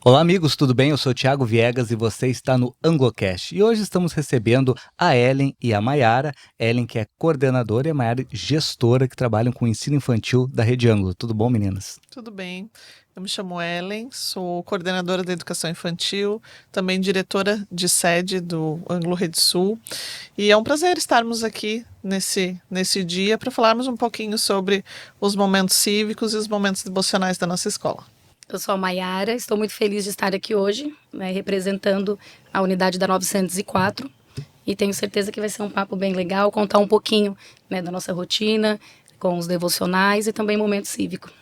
Olá, amigos, tudo bem? Eu sou o Thiago Viegas e você está no Anglocast. E hoje estamos recebendo a Ellen e a Mayara. Ellen, que é coordenadora, e a Mayara, gestora, que trabalham com o ensino infantil da Rede Anglo. Tudo bom, meninas? Tudo bem. Eu me chamo Ellen, sou coordenadora da educação infantil, também diretora de sede do Anglo Rede Sul. E é um prazer estarmos aqui nesse dia para falarmos um pouquinho sobre os momentos cívicos e os momentos devocionais da nossa escola. Eu sou a Mayara, estou muito feliz de estar aqui hoje, representando a unidade da 904. E tenho certeza que vai ser um papo bem legal, contar um pouquinho, da nossa rotina, com os devocionais e também momento cívico.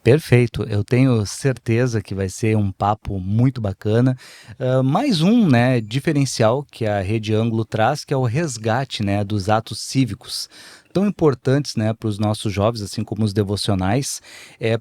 Perfeito, eu tenho certeza que vai ser um papo muito bacana. Mais um, diferencial que a Rede Anglo traz, que é o resgate, dos atos cívicos, tão importantes, para os nossos jovens, assim como os devocionais,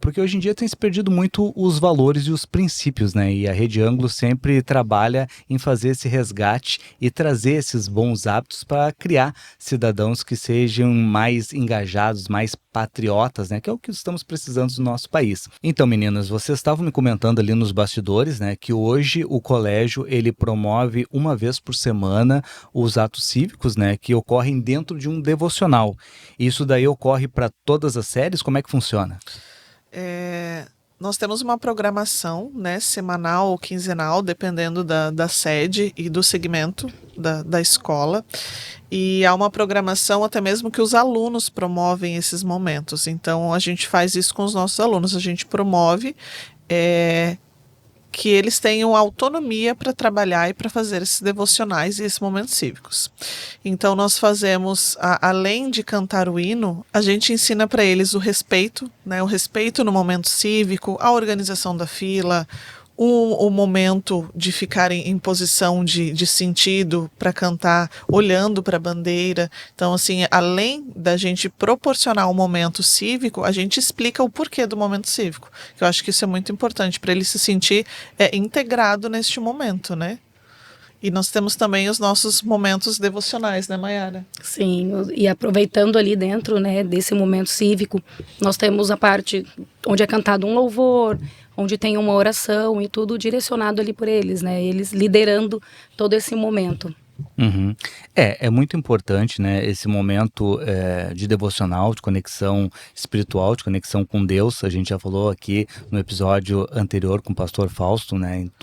porque hoje em dia tem se perdido muito os valores e os princípios, e a Rede Anglo sempre trabalha em fazer esse resgate e trazer esses bons hábitos para criar cidadãos que sejam mais engajados, mais patriotas, que é o que estamos precisando no nosso país. Então, meninas, vocês estavam me comentando ali nos bastidores, que hoje o colégio, ele promove uma vez por semana os atos cívicos, que ocorrem dentro de um devocional. Isso daí ocorre para todas as séries? Como é que funciona? Nós temos uma programação, semanal ou quinzenal, dependendo da sede e do segmento da escola. E há uma programação até mesmo que os alunos promovem esses momentos. Então, a gente faz isso com os nossos alunos. A gente promove que eles tenham autonomia para trabalhar e para fazer esses devocionais e esses momentos cívicos. Então, nós fazemos, além de cantar o hino, a gente ensina para eles o respeito no momento cívico, a organização da fila, o momento de ficar em posição de sentido para cantar, olhando para a bandeira. Então, assim, além da gente proporcionar um momento cívico, a gente explica o porquê do momento cívico. Eu acho que isso é muito importante para ele se sentir integrado neste momento, E nós temos também os nossos momentos devocionais, Mayara? Sim, e aproveitando ali dentro, desse momento cívico, nós temos a parte onde é cantado um louvor, onde tem uma oração e tudo direcionado ali por eles, eles liderando todo esse momento. Uhum. É muito importante, esse momento de devocional, de conexão espiritual, de conexão com Deus. A gente já falou aqui no episódio anterior com o pastor Fausto,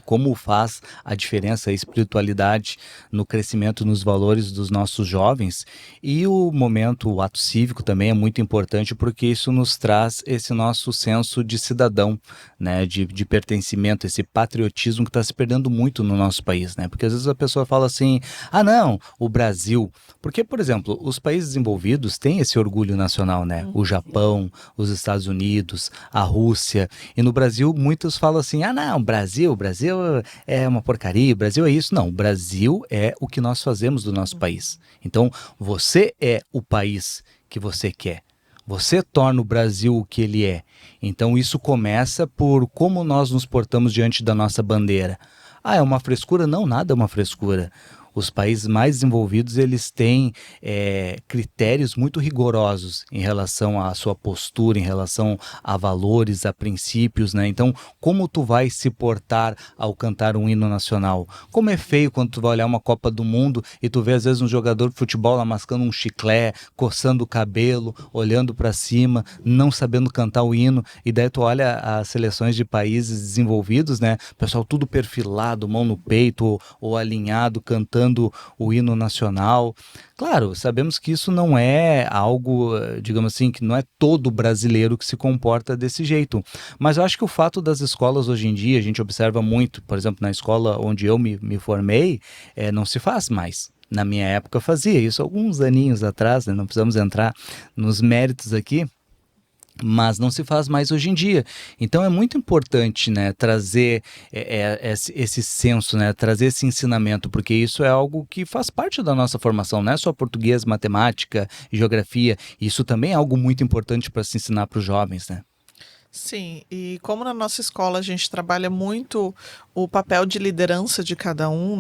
como faz a diferença a espiritualidade no crescimento, nos valores dos nossos jovens. E o momento, o ato cívico também é muito importante porque isso nos traz esse nosso senso de cidadão, de pertencimento, esse patriotismo que está se perdendo muito no nosso país, porque às vezes a pessoa fala assim: ah, não, o Brasil. Porque, por exemplo, os países desenvolvidos têm esse orgulho nacional, O Japão, os Estados Unidos, a Rússia. E no Brasil, muitos falam assim: ah, não, Brasil é uma porcaria, o Brasil é isso. Não, o Brasil é o que nós fazemos do nosso país. Então, você é o país que você quer. Você torna o Brasil o que ele é. Então, isso começa por como nós nos portamos diante da nossa bandeira. Ah, é uma frescura? Não, nada é uma frescura. Os países mais desenvolvidos, eles têm critérios muito rigorosos em relação à sua postura, em relação a valores, a princípios, Então, como tu vai se portar ao cantar um hino nacional? Como é feio quando tu vai olhar uma Copa do Mundo e tu vê, às vezes, um jogador de futebol lá mascando um chiclete, coçando o cabelo, olhando para cima, não sabendo cantar o hino, e daí tu olha as seleções de países desenvolvidos, pessoal tudo perfilado, mão no peito ou alinhado, cantando o hino nacional. Claro, sabemos que isso não é algo, digamos assim, que não é todo brasileiro que se comporta desse jeito. Mas eu acho que o fato das escolas hoje em dia, a gente observa muito, por exemplo, na escola onde eu me formei, não se faz mais. Na minha época fazia isso alguns aninhos atrás, não precisamos entrar nos méritos aqui, mas não se faz mais hoje em dia. Então é muito importante, trazer esse senso, trazer esse ensinamento, porque isso é algo que faz parte da nossa formação, não é só português, matemática, geografia. Isso também é algo muito importante para se ensinar para os jovens, Sim, e como na nossa escola a gente trabalha muito o papel de liderança de cada um,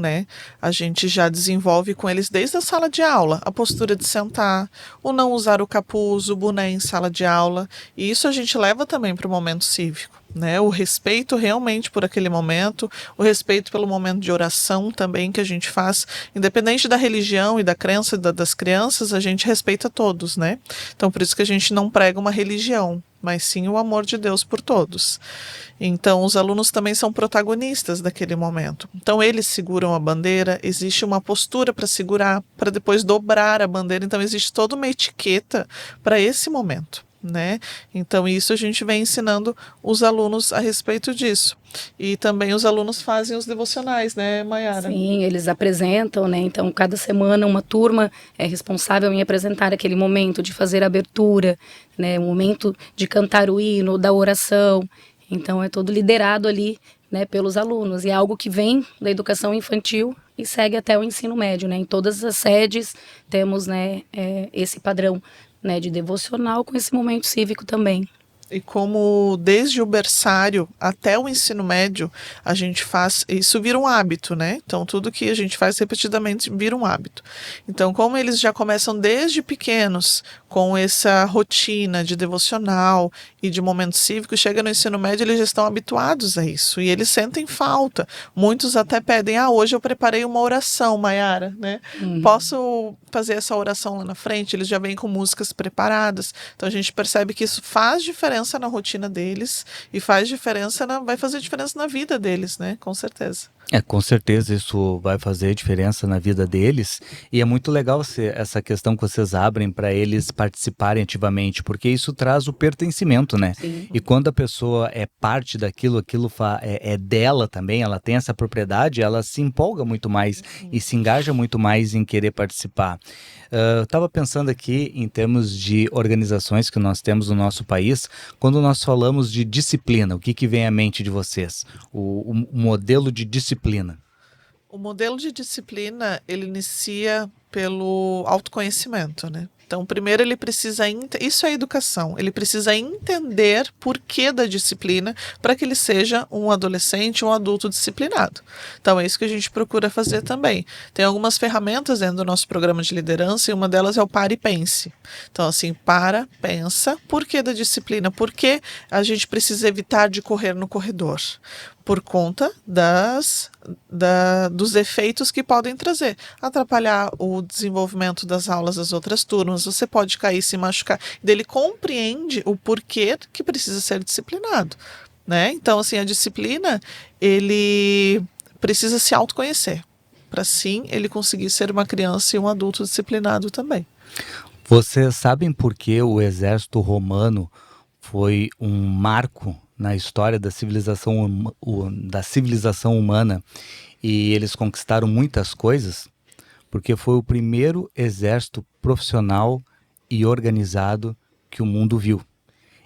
A gente já desenvolve com eles desde a sala de aula, a postura de sentar, o não usar o capuz, o boné em sala de aula, e isso a gente leva também para o momento cívico, né? O respeito realmente por aquele momento, o respeito pelo momento de oração também que a gente faz, independente da religião e da crença das crianças, a gente respeita todos, né? Então, por isso que a gente não prega uma religião, mas sim o amor de Deus por todos. Então, os alunos também são protagonistas daquele momento. Então, eles seguram a bandeira, existe uma postura para segurar, para depois dobrar a bandeira. Então, existe toda uma etiqueta para esse momento, né? Então, isso a gente vem ensinando os alunos a respeito disso. E também os alunos fazem os devocionais, né, Mayara? Sim, eles apresentam, né? Então, cada semana uma turma é responsável em apresentar aquele momento de fazer a abertura, né? O momento de cantar o hino, da oração. Então, é todo liderado ali, né, pelos alunos. E é algo que vem da educação infantil e segue até o ensino médio, né? Em todas as sedes temos, né, esse padrão, né, de devocional com esse momento cívico também. E como desde o berçário até o ensino médio a gente faz, isso vira um hábito, né? Então tudo que a gente faz repetidamente vira um hábito. Então como eles já começam desde pequenos com essa rotina de devocional e de momento cívico, chega no ensino médio eles já estão habituados a isso e eles sentem falta. Muitos até pedem, hoje eu preparei uma oração, Mayara, né? Posso fazer essa oração lá na frente? Eles já vêm com músicas preparadas. Então a gente percebe que isso faz diferença na rotina deles e faz diferença, vai fazer diferença na vida deles, né? Com certeza. Com certeza isso vai fazer diferença na vida deles e é muito legal essa questão que vocês abrem para eles participarem ativamente, porque isso traz o pertencimento, né? Sim. E quando a pessoa é parte daquilo, aquilo é dela também, ela tem essa propriedade, ela se empolga muito mais e se engaja muito mais em querer participar. Eu estava pensando aqui em termos de organizações que nós temos no nosso país, quando nós falamos de disciplina, o que vem à mente de vocês? O modelo de disciplina. O modelo de disciplina, ele inicia pelo autoconhecimento, né? Então, primeiro ele precisa, isso é educação, ele precisa entender por que da disciplina para que ele seja um adolescente, um adulto disciplinado. Então, é isso que a gente procura fazer também. Tem algumas ferramentas dentro do nosso programa de liderança e uma delas é o Pare e Pense. Então, assim, pensa, por que da disciplina? Por que a gente precisa evitar de correr no corredor? Por conta dos efeitos que podem trazer. Atrapalhar o desenvolvimento das aulas das outras turmas, você pode cair, se machucar. Ele compreende o porquê que precisa ser disciplinado, né? Então, assim, a disciplina, ele precisa se autoconhecer, para sim ele conseguir ser uma criança e um adulto disciplinado também. Vocês sabem por que o exército romano foi um marco na história da civilização humana e eles conquistaram muitas coisas? Porque foi o primeiro exército profissional e organizado que o mundo viu.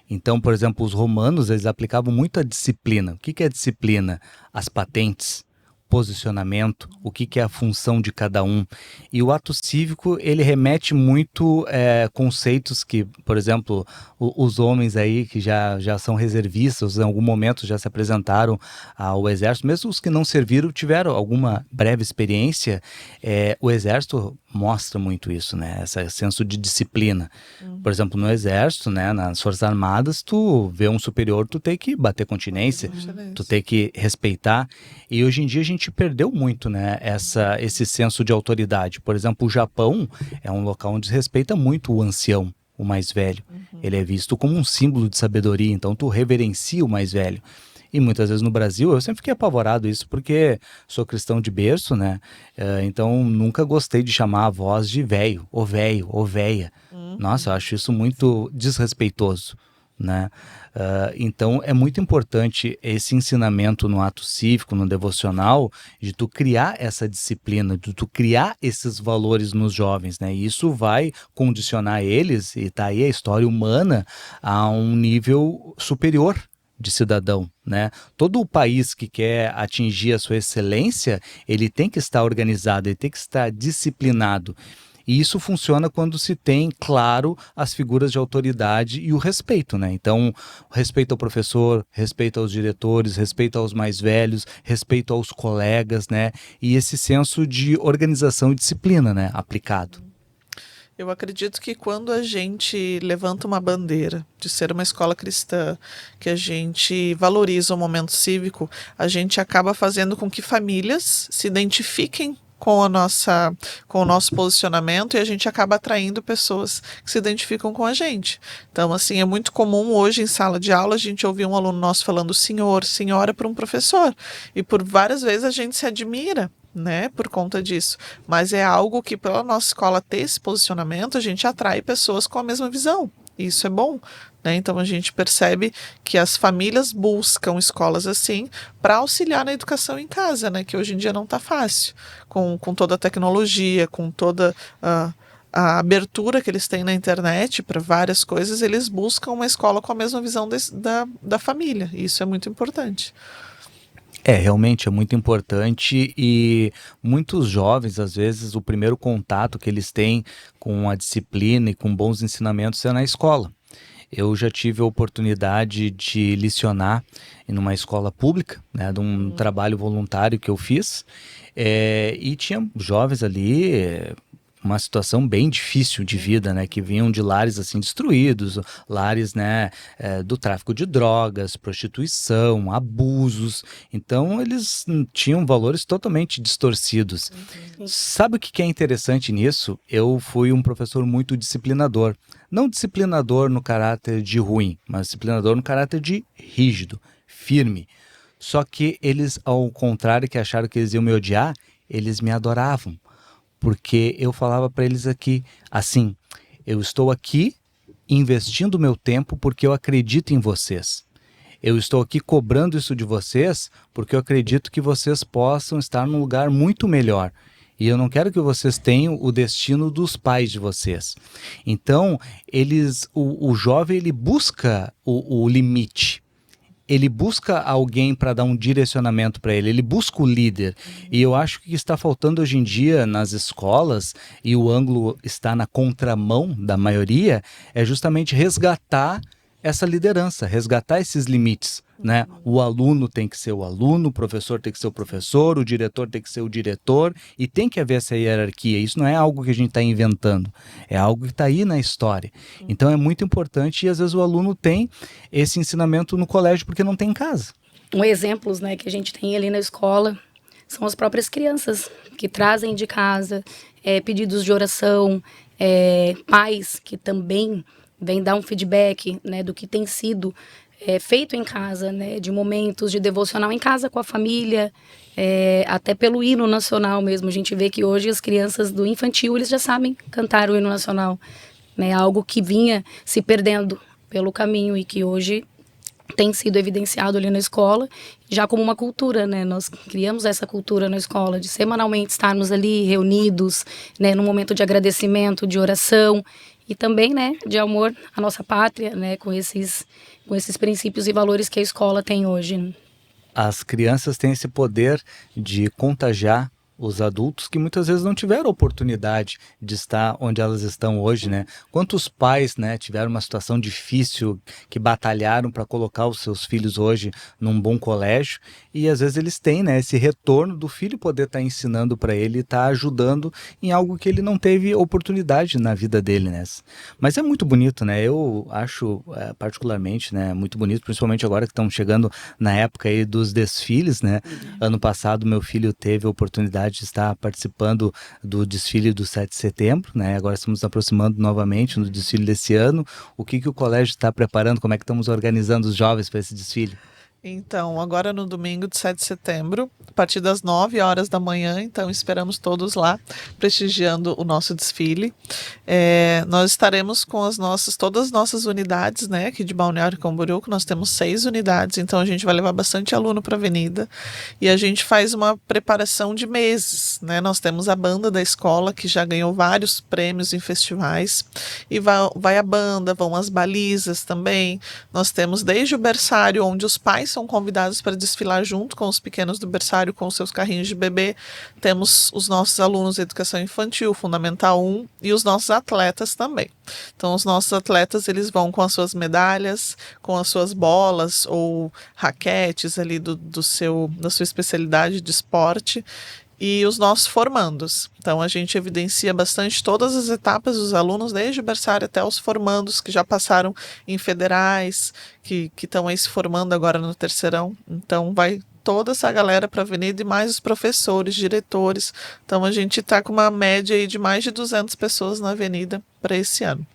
Então, por exemplo, os romanos, eles aplicavam muito a disciplina. O que é disciplina? As patentes, posicionamento, o que é a função de cada um. E o ato cívico, ele remete muito conceitos que, por exemplo, os homens aí que já são reservistas, em algum momento já se apresentaram ao exército, mesmo os que não serviram, tiveram alguma breve experiência, o exército mostra muito isso, né? Esse senso de disciplina. Por exemplo, no exército, né, nas Forças Armadas, tu vê um superior, tu tem que bater continência, tu tem que respeitar. E hoje em dia a gente perdeu muito, né, esse senso de autoridade. Por exemplo, o Japão é um local onde se respeita muito o ancião, o mais velho. Ele é visto como um símbolo de sabedoria, então tu reverencia o mais velho. E muitas vezes no Brasil, eu sempre fiquei apavorado isso, porque sou cristão de berço, né? Então nunca gostei de chamar a voz de velho, ou véia. Nossa, eu acho isso muito desrespeitoso, né? Então é muito importante esse ensinamento no ato cívico, no devocional, de tu criar essa disciplina, de tu criar esses valores nos jovens, né? E isso vai condicionar eles, e tá aí a história humana, a um nível superior de cidadão, né? Todo o país que quer atingir a sua excelência, ele tem que estar organizado, ele tem que estar disciplinado. E isso funciona quando se tem, claro, as figuras de autoridade e o respeito, né? Então, respeito ao professor, respeito aos diretores, respeito aos mais velhos, respeito aos colegas, né? E esse senso de organização e disciplina, né? Aplicado. Eu acredito que quando a gente levanta uma bandeira de ser uma escola cristã, que a gente valoriza o momento cívico, a gente acaba fazendo com que famílias se identifiquem com o nosso posicionamento, e a gente acaba atraindo pessoas que se identificam com a gente. Então, assim, é muito comum hoje em sala de aula a gente ouvir um aluno nosso falando senhor, senhora para um professor. E por várias vezes a gente se admira, né, por conta disso. Mas é algo que, pela nossa escola ter esse posicionamento, a gente atrai pessoas com a mesma visão. Isso é bom, né? Então a gente percebe que as famílias buscam escolas assim para auxiliar na educação em casa, né? Que hoje em dia não está fácil, com toda a tecnologia, com toda a abertura que eles têm na internet para várias coisas, eles buscam uma escola com a mesma visão da família. E isso é muito importante. Realmente é muito importante, e muitos jovens, às vezes, o primeiro contato que eles têm com a disciplina e com bons ensinamentos é na escola. Eu já tive a oportunidade de lecionar em uma escola pública, né, de um trabalho voluntário que eu fiz, e tinha jovens ali, uma situação bem difícil de vida, né, que vinham de lares assim destruídos, lares, né, do tráfico de drogas, prostituição, abusos. Então eles tinham valores totalmente distorcidos. Sabe o que é interessante nisso? Eu fui um professor muito disciplinador. Não disciplinador no caráter de ruim, mas disciplinador no caráter de rígido, firme. Só que eles, ao contrário que acharam que eles iam me odiar, eles me adoravam. Porque eu falava para eles aqui, assim, eu estou aqui investindo meu tempo porque eu acredito em vocês. Eu estou aqui cobrando isso de vocês porque eu acredito que vocês possam estar num lugar muito melhor. E eu não quero que vocês tenham o destino dos pais de vocês. Então, o jovem ele busca o limite. Ele busca alguém para dar um direcionamento para ele busca o líder. E eu acho que o que está faltando hoje em dia nas escolas, e o ângulo está na contramão da maioria, é justamente resgatar essa liderança, resgatar esses limites, né? O aluno tem que ser o aluno, o professor tem que ser o professor, o diretor tem que ser o diretor, e tem que haver essa hierarquia. Isso não é algo que a gente está inventando, é algo que está aí na história. Então é muito importante, e às vezes o aluno tem esse ensinamento no colégio porque não tem em casa. Exemplos, né, que a gente tem ali na escola são as próprias crianças que trazem de casa pedidos de oração, pais que também vem dar um feedback, né, do que tem sido feito em casa, né, de momentos de devocional em casa com a família, até pelo hino nacional mesmo. A gente vê que hoje as crianças do infantil, eles já sabem cantar o hino nacional, né, algo que vinha se perdendo pelo caminho e que hoje tem sido evidenciado ali na escola, já como uma cultura, né? Nós criamos essa cultura na escola, de semanalmente estarmos ali reunidos, né, num momento de agradecimento, de oração, e também, né, de amor à nossa pátria, né, com esses princípios e valores que a escola tem hoje. As crianças têm esse poder de contagiar os adultos que muitas vezes não tiveram oportunidade de estar onde elas estão hoje, né? Quantos pais, né, tiveram uma situação difícil, que batalharam para colocar os seus filhos hoje num bom colégio, e às vezes eles têm, né, esse retorno do filho poder estar ensinando para ele, estar ajudando em algo que ele não teve oportunidade na vida dele, né? Mas é muito bonito, né? Eu acho particularmente, né, muito bonito, principalmente agora que estamos chegando na época aí dos desfiles, né? Ano passado meu filho teve a oportunidade de estar participando do desfile do 7 de setembro, né? Agora estamos nos aproximando novamente no desfile desse ano. O que o colégio está preparando? Como é que estamos organizando os jovens para esse desfile? Então, agora no domingo de 7 de setembro, a partir das 9 horas da manhã, então esperamos todos lá, prestigiando o nosso desfile. Nós estaremos com todas as nossas unidades, né, aqui de Balneário Camboriú, que nós temos 6 unidades, então a gente vai levar bastante aluno para a avenida, e a gente faz uma preparação de meses, né? Nós temos a banda da escola, que já ganhou vários prêmios em festivais, e vai a banda, vão as balizas também. Nós temos desde o berçário, onde os pais são convidados para desfilar junto com os pequenos do berçário com os seus carrinhos de bebê. Temos os nossos alunos de educação infantil, Fundamental 1, e os nossos atletas também. Então, os nossos atletas, eles vão com as suas medalhas, com as suas bolas ou raquetes ali da sua especialidade de esporte. e os nossos formandos. Então, a gente evidencia bastante todas as etapas dos alunos, desde o berçário até os formandos, que já passaram em federais, que estão aí se formando agora no terceirão. Então, vai toda essa galera para a avenida e mais os professores, diretores. Então, a gente está com uma média aí de mais de 200 pessoas na avenida para esse ano.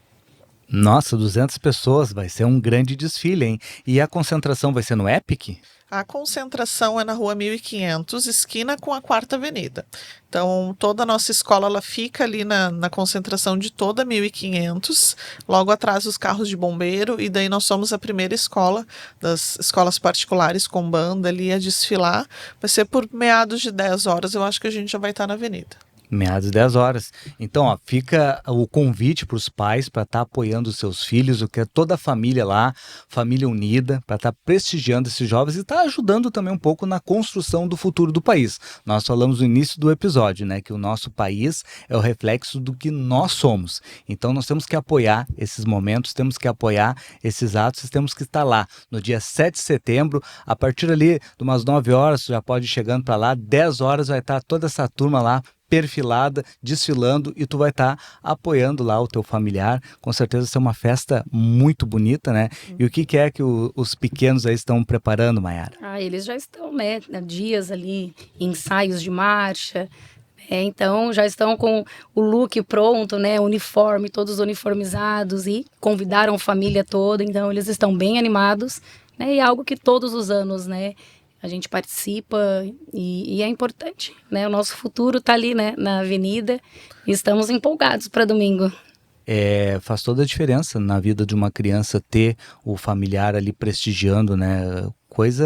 Nossa, 200 pessoas, vai ser um grande desfile, hein? E a concentração vai ser no Epic? A concentração é na rua 1500, esquina com a 4ª Avenida. Então, toda a nossa escola ela fica ali na concentração de toda 1500, logo atrás dos carros de bombeiro, e daí nós somos a primeira escola das escolas particulares com banda ali a desfilar. Vai ser por meados de 10 horas, eu acho que a gente já vai estar na avenida. Meados de 10 horas. Então, ó, fica o convite para os pais para estar apoiando os seus filhos, o que é toda a família lá, família unida, para estar prestigiando esses jovens e estar ajudando também um pouco na construção do futuro do país. Nós falamos no início do episódio, né, que o nosso país é o reflexo do que nós somos. Então, nós temos que apoiar esses momentos, temos que apoiar esses atos, temos que estar lá no dia 7 de setembro, a partir ali de umas 9 horas, já pode ir chegando para lá, 10 horas vai estar toda essa turma lá perfilada, desfilando, e tu vai estar apoiando lá o teu familiar. Com certeza vai ser uma festa muito bonita, né? E o que é que os pequenos aí estão preparando, Mayara? Eles já estão, né, dias ali, ensaios de marcha, então já estão com o look pronto, né, uniforme, todos uniformizados, e convidaram a família toda, então eles estão bem animados, né, e é algo que todos os anos, né, a gente participa e é importante, né? O nosso futuro está ali, né, na avenida, e estamos empolgados para domingo. Faz toda a diferença na vida de uma criança ter o familiar ali prestigiando, né? Coisa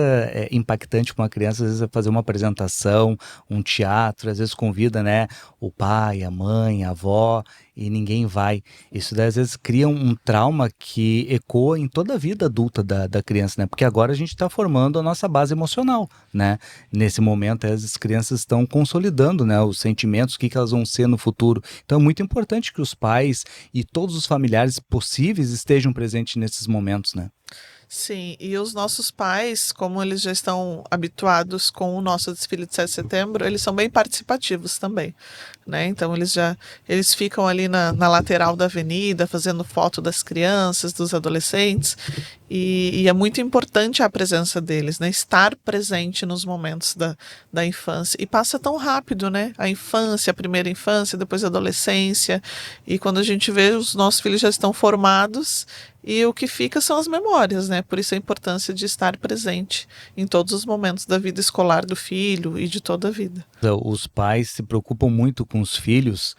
impactante para uma criança, às vezes, é fazer uma apresentação, um teatro, às vezes convida, né, o pai, a mãe, a avó, e ninguém vai. Isso daí, às vezes, cria um trauma que ecoa em toda a vida adulta da criança, né? Porque agora a gente está formando a nossa base emocional, né? Nesse momento, as crianças estão consolidando, né, os sentimentos, o que elas vão ser no futuro. Então, é muito importante que os pais e todos os familiares possíveis estejam presentes nesses momentos, né? Sim, e os nossos pais, como eles já estão habituados com o nosso desfile de 7 de setembro, eles são bem participativos também, né? Então eles ficam ali na lateral da avenida, fazendo foto das crianças, dos adolescentes, e é muito importante a presença deles, né? Estar presente nos momentos da infância. E passa tão rápido, né? A infância, a primeira infância, depois a adolescência, e quando a gente vê, os nossos filhos já estão formados, e o que fica são as memórias, né? Por isso a importância de estar presente em todos os momentos da vida escolar do filho e de toda a vida. Os pais se preocupam muito com os filhos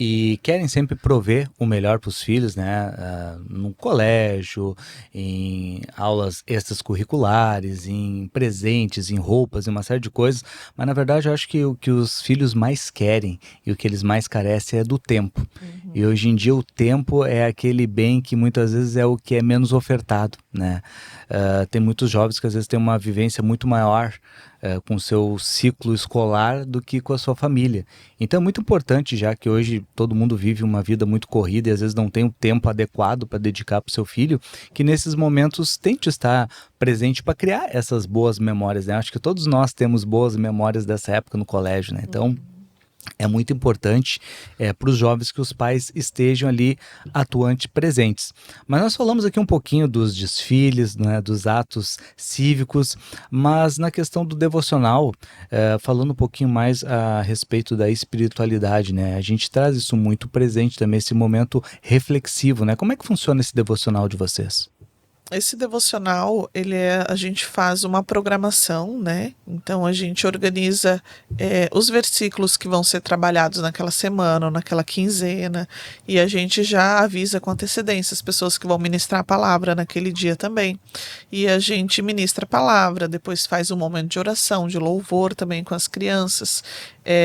e querem sempre prover o melhor para os filhos, né? No colégio, em aulas extracurriculares, em presentes, em roupas, em uma série de coisas. Mas, na verdade, eu acho que o que os filhos mais querem e o que eles mais carecem é do tempo. E hoje em dia o tempo é aquele bem que muitas vezes é o que é menos ofertado, né? Tem muitos jovens que às vezes têm uma vivência muito maior com o seu ciclo escolar do que com a sua família. Então é muito importante, já que hoje todo mundo vive uma vida muito corrida e às vezes não tem o tempo adequado para dedicar para o seu filho, que nesses momentos tente estar presente para criar essas boas memórias, né? Acho que todos nós temos boas memórias dessa época no colégio, né? Então é muito importante para os jovens que os pais estejam ali atuantes, presentes. Mas nós falamos aqui um pouquinho dos desfiles, né, dos atos cívicos, mas na questão do devocional, falando um pouquinho mais a respeito da espiritualidade, né, a gente traz isso muito presente também, esse momento reflexivo, né? Como é que funciona esse devocional de vocês? Esse devocional, a gente faz uma programação, né? Então a gente organiza os versículos que vão ser trabalhados naquela semana ou naquela quinzena, e a gente já avisa com antecedência as pessoas que vão ministrar a palavra naquele dia também. E a gente ministra a palavra, depois faz um momento de oração, de louvor também com as crianças.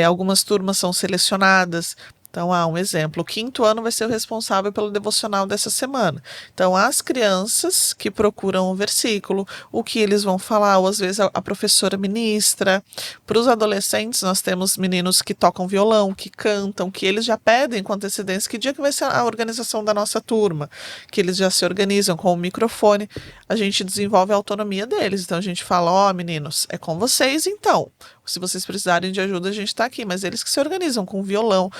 Algumas turmas são selecionadas Então, um exemplo, o 5º ano vai ser o responsável pelo devocional dessa semana. Então, as crianças que procuram o versículo, o que eles vão falar, ou às vezes a professora ministra. Para os adolescentes, nós temos meninos que tocam violão, que cantam, que eles já pedem com antecedência que dia que vai ser a organização da nossa turma, que eles já se organizam com o microfone. A gente desenvolve a autonomia deles. Então, a gente fala, meninos, é com vocês então. Se vocês precisarem de ajuda, a gente está aqui. Mas eles que se organizam com violão,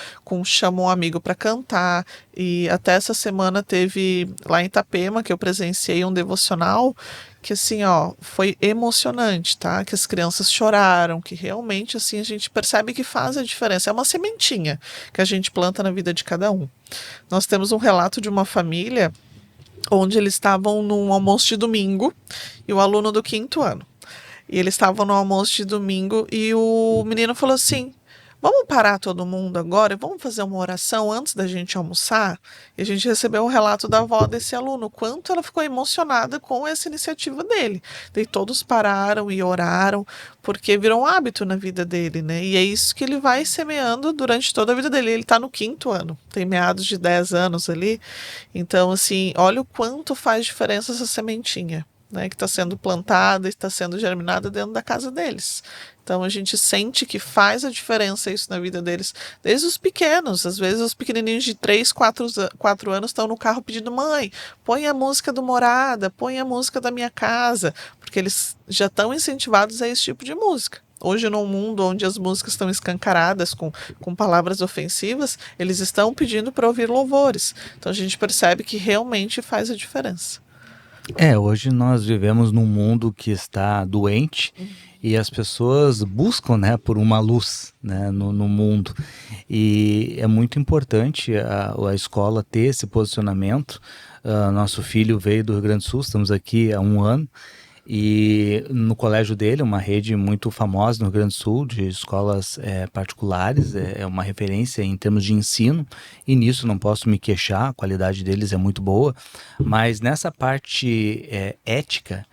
chamam um amigo para cantar. E até essa semana teve lá em Itapema, que eu presenciei um devocional, que assim, foi emocionante, tá? Que as crianças choraram, que realmente assim a gente percebe que faz a diferença. É uma sementinha que a gente planta na vida de cada um. Nós temos um relato de uma família onde eles estavam num almoço de domingo e o aluno do 5º ano. E eles estavam no almoço de domingo e o menino falou assim, vamos parar todo mundo agora e vamos fazer uma oração antes da gente almoçar? E a gente recebeu um relato da avó desse aluno, quanto ela ficou emocionada com essa iniciativa dele. Daí todos pararam e oraram, porque virou um hábito na vida dele, né? E é isso que ele vai semeando durante toda a vida dele. Ele está no 5º ano, tem meados de 10 anos ali. Então, assim, olha o quanto faz diferença essa sementinha, né, que está sendo plantada, está sendo germinada dentro da casa deles. Então a gente sente que faz a diferença isso na vida deles, desde os pequenos. Às vezes os pequenininhos de 3, 4 anos estão no carro pedindo, mãe, põe a música do Morada, põe a música da minha casa, porque eles já estão incentivados a esse tipo de música. Hoje, num mundo onde as músicas estão escancaradas com palavras ofensivas, eles estão pedindo para ouvir louvores. Então a gente percebe que realmente faz a diferença. Hoje nós vivemos num mundo que está doente e as pessoas buscam, né, por uma luz, né, no mundo. E é muito importante a escola ter esse posicionamento. Nosso filho veio do Rio Grande do Sul, estamos aqui há 1 ano. E no colégio dele, uma rede muito famosa no Rio Grande do Sul, de escolas particulares, é uma referência em termos de ensino, e nisso não posso me queixar, a qualidade deles é muito boa, mas nessa parte ética,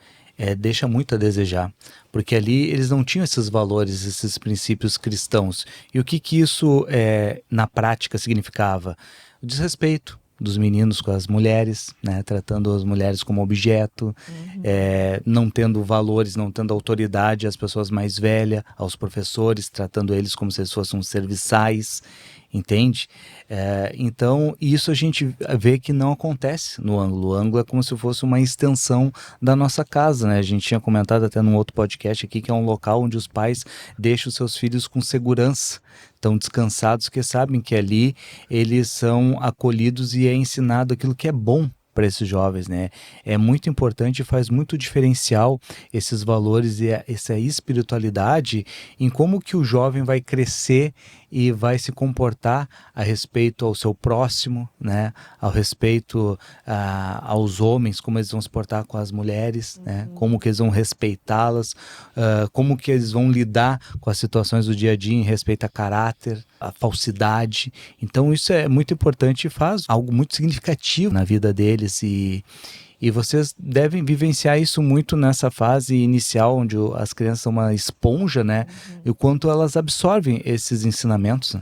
deixa muito a desejar, porque ali eles não tinham esses valores, esses princípios cristãos. E o que isso na prática significava? O desrespeito dos meninos com as mulheres, né, tratando as mulheres como objeto, não tendo valores, não tendo autoridade às pessoas mais velhas, aos professores, tratando eles como se eles fossem serviçais, entende? Então, isso a gente vê que não acontece no ângulo. O ângulo é como se fosse uma extensão da nossa casa, né? A gente tinha comentado até num outro podcast aqui que é um local onde os pais deixam os seus filhos com segurança, estão descansados, que sabem que ali eles são acolhidos e é ensinado aquilo que é bom para esses jovens, né? É muito importante e faz muito diferencial esses valores e essa espiritualidade em como que o jovem vai crescer e vai se comportar a respeito ao seu próximo, né? Ao respeito aos homens, como eles vão se portar com as mulheres, né? Como que eles vão respeitá-las, como que eles vão lidar com as situações do dia a dia em respeito a caráter, a falsidade. Então isso é muito importante e faz algo muito significativo na vida deles e vocês devem vivenciar isso muito nessa fase inicial, onde as crianças são uma esponja, né? E o quanto elas absorvem esses ensinamentos.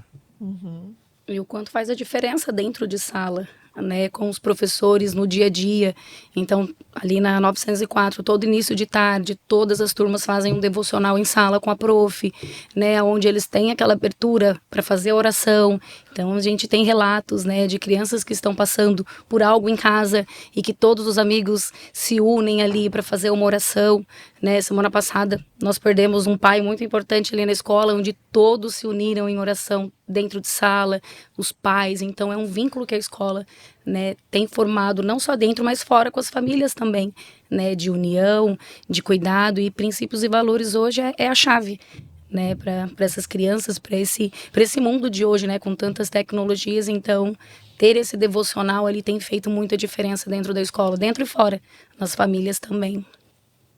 E o quanto faz a diferença dentro de sala, né? Com os professores no dia a dia. Então, ali na 904, todo início de tarde, todas as turmas fazem um devocional em sala com a prof, né? Onde eles têm aquela abertura para fazer a oração. Então, a gente tem relatos, né, de crianças que estão passando por algo em casa e que todos os amigos se unem ali para fazer uma oração, né? Semana passada, nós perdemos um pai muito importante ali na escola, onde todos se uniram em oração dentro de sala, os pais. Então, é um vínculo que a escola, né, tem formado não só dentro, mas fora com as famílias também, né, de união, de cuidado, e princípios e valores hoje é a chave, né, para essas crianças, para esse mundo de hoje, né, com tantas tecnologias. Então, ter esse devocional ali tem feito muita diferença dentro da escola, dentro e fora, nas famílias também.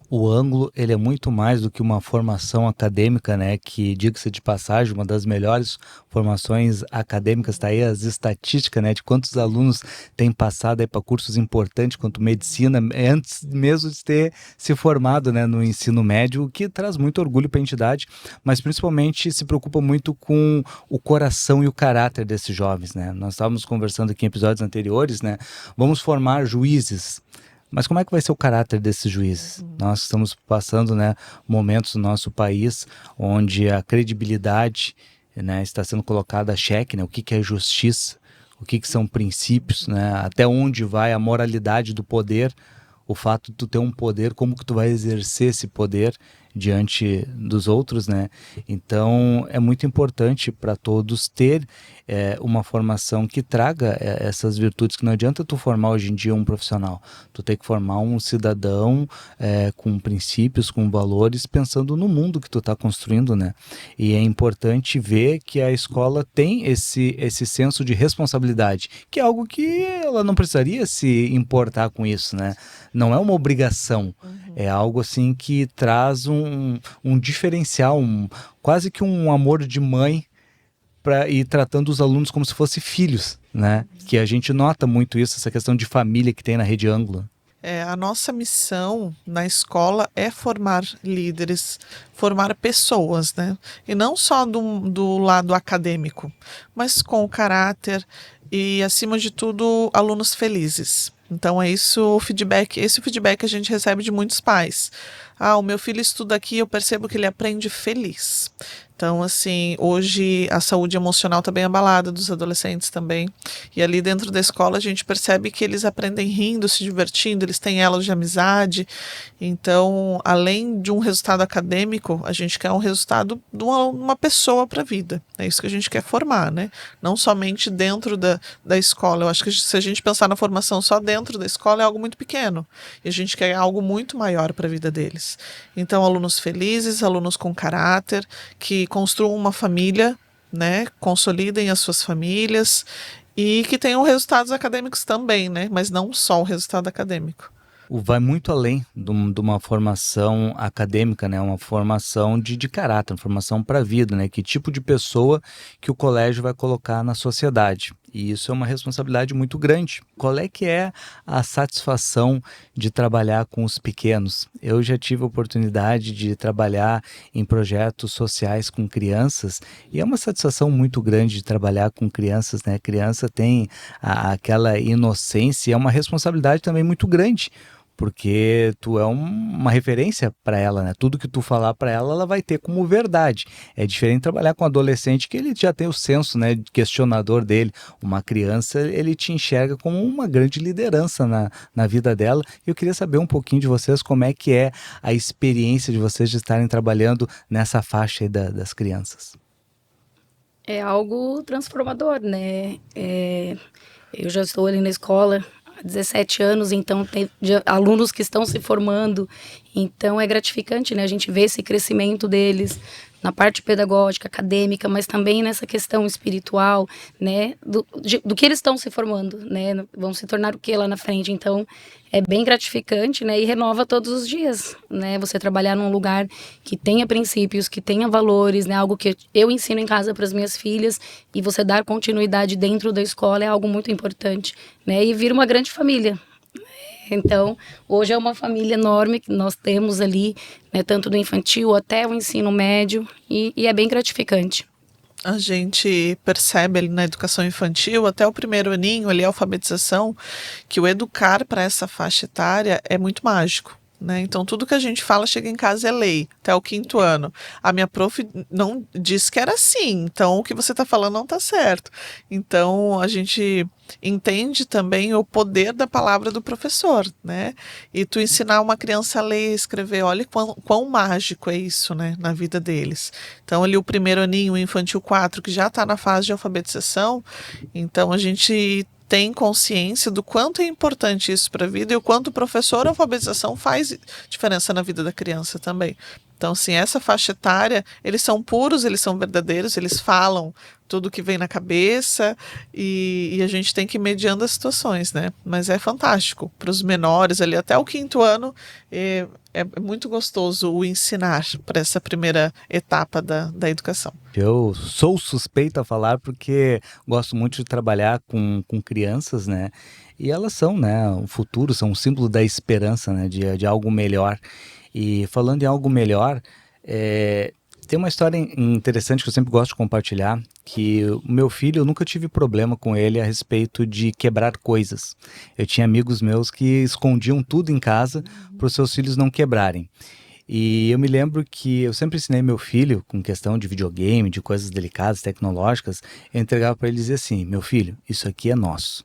O ângulo, ele é muito mais do que uma formação acadêmica, né, que, diga-se de passagem, uma das melhores formações acadêmicas, está aí as estatísticas, né, de quantos alunos têm passado aí para cursos importantes, quanto medicina, antes mesmo de ter se formado, né, no ensino médio, o que traz muito orgulho para a entidade, mas principalmente se preocupa muito com o coração e o caráter desses jovens, né. Nós estávamos conversando aqui em episódios anteriores, né, vamos formar juízes. Mas como é que vai ser o caráter desses juízes? Nós estamos passando, né, momentos no nosso país onde a credibilidade, né, está sendo colocada a xeque, né, o que é justiça, o que são princípios, né, até onde vai a moralidade do poder, o fato de tu ter um poder, como que tu vai exercer esse poder diante dos outros, né? Então é muito importante para todos ter uma formação que traga essas virtudes, que não adianta tu formar hoje em dia um profissional, tu tem que formar um cidadão com princípios, com valores, pensando no mundo que tu está construindo, né? E é importante ver que a escola tem esse senso de responsabilidade, que é algo que ela não precisaria se importar com isso, né? Não é uma obrigação, é algo assim que traz um diferencial, quase que um amor de mãe para ir tratando os alunos como se fossem filhos, né? Que a gente nota muito isso, essa questão de família que tem na Rede Ângulo. A nossa missão na escola é formar líderes, formar pessoas, né? E não só do lado acadêmico, mas com caráter e, acima de tudo, alunos felizes. Então é isso o feedback, esse feedback que a gente recebe de muitos pais. O meu filho estuda aqui, eu percebo que ele aprende feliz. Então, assim, hoje a saúde emocional está bem abalada dos adolescentes também. E ali dentro da escola a gente percebe que eles aprendem rindo, se divertindo, eles têm elos de amizade. Então, além de um resultado acadêmico, a gente quer um resultado de uma pessoa para a vida. É isso que a gente quer formar, né? Não somente dentro da escola. Eu acho que se a gente pensar na formação só dentro da escola é algo muito pequeno. E a gente quer algo muito maior para a vida deles. Então, alunos felizes, alunos com caráter, que construam uma família, né, consolidem as suas famílias e que tenham resultados acadêmicos também, né, mas não só o resultado acadêmico. Vai muito além de uma formação acadêmica, né? Uma formação de caráter, uma formação para a vida, né? Que tipo de pessoa que o colégio vai colocar na sociedade. E isso é uma responsabilidade muito grande. Qual é que é a satisfação de trabalhar com os pequenos? Eu já tive a oportunidade de trabalhar em projetos sociais com crianças e é uma satisfação muito grande de trabalhar com crianças, né? A criança tem aquela inocência e é uma responsabilidade também muito grande, porque tu é uma referência para ela, né? Tudo que tu falar para ela, ela vai ter como verdade. É diferente trabalhar com um adolescente que ele já tem o senso, né, questionador dele. Uma criança, ele te enxerga como uma grande liderança na vida dela. E eu queria saber um pouquinho de vocês, como é que é a experiência de vocês de estarem trabalhando nessa faixa aí das crianças. É algo transformador, né? Eu já estou ali na escola há 17 anos, então tem alunos que estão se formando, então é gratificante, né? A gente vê esse crescimento deles na parte pedagógica, acadêmica, mas também nessa questão espiritual, né? Do que eles estão se formando, né? Vão se tornar o que lá na frente, então é bem gratificante, né? E renova todos os dias, né? Você trabalhar num lugar que tenha princípios, que tenha valores, né? Algo que eu ensino em casa para as minhas filhas e você dar continuidade dentro da escola é algo muito importante, né? E vira uma grande família. Então, hoje é uma família enorme que nós temos ali, né? Tanto do infantil até o ensino médio e é bem gratificante. A gente percebe ali na educação infantil, até o primeiro aninho, ali a alfabetização, que o educar para essa faixa etária é muito mágico, né? Então, tudo que a gente fala chega em casa é lei, até o 5º ano. A minha prof não disse que era assim, então o que você está falando não está certo. Então, a gente entende também o poder da palavra do professor, né? E tu ensinar uma criança a ler e escrever, olha quão mágico é isso, né, na vida deles. Então, ali o primeiro aninho, o infantil 4, que já está na fase de alfabetização, então a gente tem consciência do quanto é importante isso para a vida e o quanto o professor a alfabetização faz diferença na vida da criança também. Então, assim, essa faixa etária, eles são puros, eles são verdadeiros, eles falam tudo que vem na cabeça e a gente tem que ir mediando as situações, né? Mas é fantástico. Para os menores ali, até o 5º ano, é muito gostoso o ensinar para essa primeira etapa da educação. Eu sou suspeito a falar porque gosto muito de trabalhar com crianças, né? E elas são, né, o futuro, são um símbolo da esperança, né, de algo melhor. E falando em algo melhor, tem uma história interessante que eu sempre gosto de compartilhar, que o meu filho, eu nunca tive problema com ele a respeito de quebrar coisas. Eu tinha amigos meus que escondiam tudo em casa para os seus filhos não quebrarem. E eu me lembro que eu sempre ensinei meu filho, com questão de videogame, de coisas delicadas, tecnológicas, eu entregava para ele e dizia assim: meu filho, isso aqui é nosso.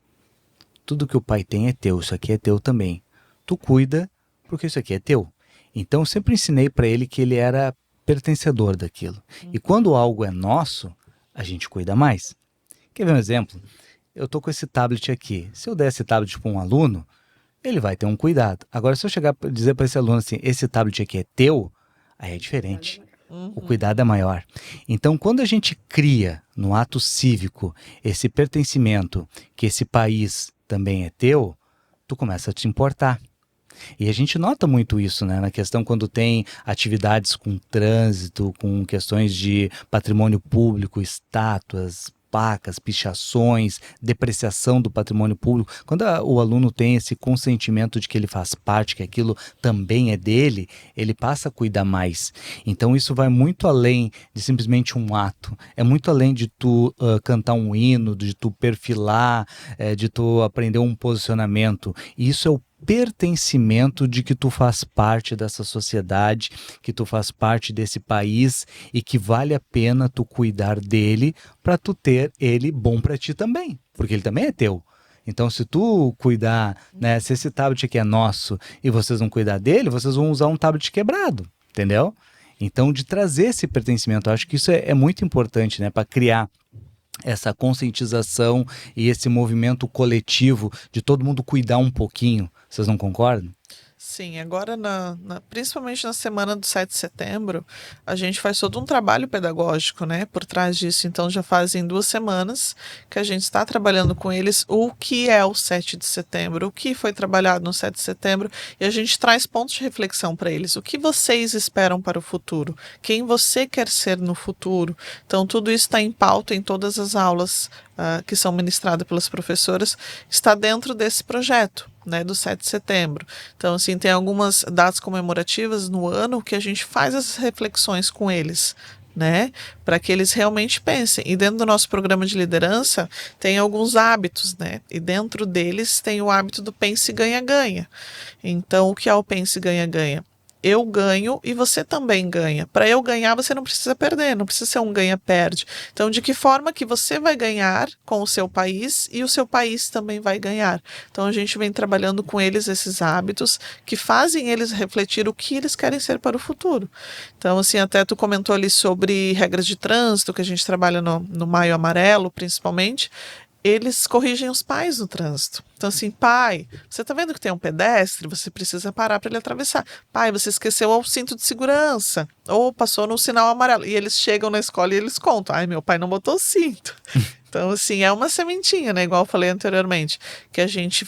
Tudo que o pai tem é teu, isso aqui é teu também. Tu cuida, porque isso aqui é teu. Então eu sempre ensinei para ele que ele era pertencedor daquilo. E quando algo é nosso, a gente cuida mais. Quer ver um exemplo? Eu tô com esse tablet aqui. Se eu der esse tablet para um aluno, ele vai ter um cuidado. Agora, se eu chegar e dizer para esse aluno assim, esse tablet aqui é teu, aí é diferente. O cuidado é maior. Então, quando a gente cria no ato cívico esse pertencimento, que esse país também é teu, tu começa a te importar. E a gente nota muito isso, né, na questão quando tem atividades com trânsito, com questões de patrimônio público, estátuas, placas, pichações, depreciação do patrimônio público. Quando o aluno tem esse consentimento de que ele faz parte, que aquilo também é dele, ele passa a cuidar mais. Então isso vai muito além de simplesmente um ato. É muito além de tu cantar um hino, de tu perfilar, de tu aprender um posicionamento. E isso é o pertencimento de que tu faz parte dessa sociedade, que tu faz parte desse país e que vale a pena tu cuidar dele para tu ter ele bom para ti também, porque ele também é teu. Então, se tu cuidar, né, se esse tablet aqui é nosso e vocês não cuidar dele, vocês vão usar um tablet quebrado, entendeu? Então, de trazer esse pertencimento, eu acho que isso é muito importante, né, para criar essa conscientização e esse movimento coletivo de todo mundo cuidar um pouquinho. Vocês não concordam? Sim, agora principalmente na semana do 7 de setembro, a gente faz todo um trabalho pedagógico, né, por trás disso. Então já fazem 2 semanas que a gente está trabalhando com eles o que é o 7 de setembro, o que foi trabalhado no 7 de setembro, e a gente traz pontos de reflexão para eles. O que vocês esperam para o futuro? Quem você quer ser no futuro? Então tudo isso está em pauta em todas as aulas que são ministradas pelas professoras, está dentro desse projeto, né, do 7 de setembro. Então, assim, tem algumas datas comemorativas no ano que a gente faz essas reflexões com eles, né, para que eles realmente pensem. E dentro do nosso programa de liderança tem alguns hábitos, né, e dentro deles tem o hábito do pense ganha-ganha. Então, o que é o pense ganha-ganha? Eu ganho e você também ganha. Para eu ganhar, você não precisa perder, não precisa ser um ganha-perde. Então, de que forma que você vai ganhar com o seu país e o seu país também vai ganhar? Então, a gente vem trabalhando com eles esses hábitos que fazem eles refletir o que eles querem ser para o futuro. Então, assim, até tu comentou ali sobre regras de trânsito, que a gente trabalha no Maio Amarelo, principalmente. Eles corrigem os pais no trânsito. Então, assim, pai, você tá vendo que tem um pedestre? Você precisa parar para ele atravessar. Pai, você esqueceu o cinto de segurança. Ou passou no sinal amarelo. E eles chegam na escola e eles contam. Ai, meu pai não botou o cinto. Então, assim, é uma sementinha, né? Igual eu falei anteriormente, que a gente